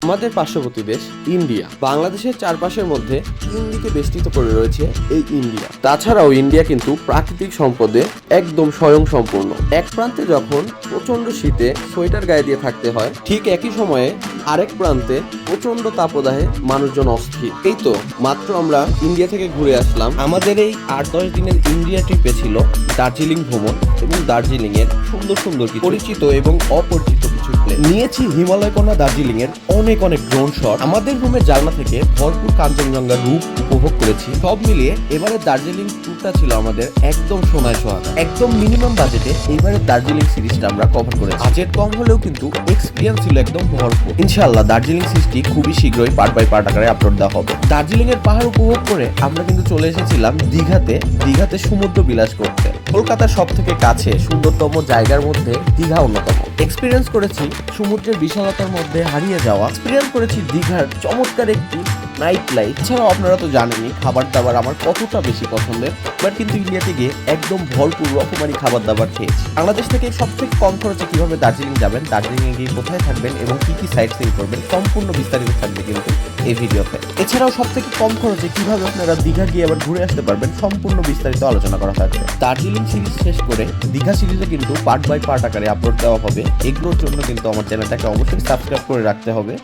আমাদের পার্শ্ববর্তী দেশ ইন্ডিয়া। বাংলাদেশের চারপাশের মধ্যে তিন দিকে বেষ্টিত করে রয়েছে এই ইন্ডিয়া। তাছাড়াও ইন্ডিয়া কিন্তু প্রাকৃতিক সম্পদে একদম স্বয়ংসম্পূর্ণ। এক প্রান্তে যখন প্রচন্ড শীতে সোয়েটার গায়ে দিয়ে থাকতে হয়, ঠিক একই সময়ে আরেক প্রান্তে প্রচন্ড তাপদাহে মানুষজন অস্থির। এই তো মাত্র আমরা ইন্ডিয়া থেকে ঘুরে আসলাম। আমাদের এই 8-10 দিনের ইন্ডিয়া ট্রিপে ছিল দার্জিলিং ভ্রমণ এবং দার্জিলিং এর সুন্দর সুন্দর কিছু পরিচিত এবং অপরিচিত কিছু প্লেস নিয়েছি। হিমালয়কোনা দার্জিলিং এর অনেক ড্রোন শট। আমাদের রুমের জানলা থেকে ভরপুর কাঞ্চনজঙ্ঘার রূপ উপভোগ করেছি। সব মিলিয়ে এবারে দার্জিলিং ট্যুরটা ছিল আমাদের একদম সময় সোহাগা। একদম মিনিমাম বাজেটে এইবারে দার্জিলিং সিরিজটা আমরা কভার করেছি। বাজেট কম হলেও কিন্তু এক্সপিরিয়েন্স ছিল একদম ভরপুর। ইনশাআল্লাহ দার্জিলিং সিরিজটি খুবই শীঘ্রই পার্ট বাই পার্ট আকারে আপলোড দেওয়া হবে। দার্জিলিং এর পাহাড় উপভোগ করে আমরা কিন্তু চলে এসেছিলাম দীঘাতে সমুদ্র বিলাস করতে। কলকাতার সব থেকে কাছে সুন্দরতম জায়গার মধ্যে দীঘা অন্যতম। এক্সপিরিয়েন্স করেছি সমুদ্রের বিশালতার মধ্যে হারিয়ে যাওয়া। এক্সপিরিয়েন্স করেছি দীঘার চমৎকার একটি নাইট লাইফ। এছাড়াও আপনারা তো জানেনই খাবার দাবার আমার কতটা বেশি পছন্দের। বাট কিন্তু ইন্ডিয়াতে গিয়ে একদম ভরপুর রকমারি খাবার দাবার খেয়েছি। বাংলাদেশ থেকে সবথেকে কম খরচে কিভাবে দার্জিলিং যাবেন, দার্জিলিং এ গিয়ে কোথায় থাকবেন এবং কি কি সাইট সিইং করবেন সম্পূর্ণ বিস্তারিত থাকবে কিন্তু এই ভিডিওতে। এছাড়াও সবথেকে কম খরচে কিভাবে আপনারা দীঘা গিয়ে আবার ঘুরে আসতে পারবেন সম্পূর্ণ বিস্তারিত আলোচনা করা থাকবে। দার্জিলিং সিরিজ শেষ করে দীঘা সিরিজে কিন্তু পার্ট বাই পার্ট আকারে আপলোড দেওয়া হবে। এগুলোর জন্য কিন্তু আমার চ্যানেলটাকে অবশ্যই সাবস্ক্রাইব করে রাখতে হবে।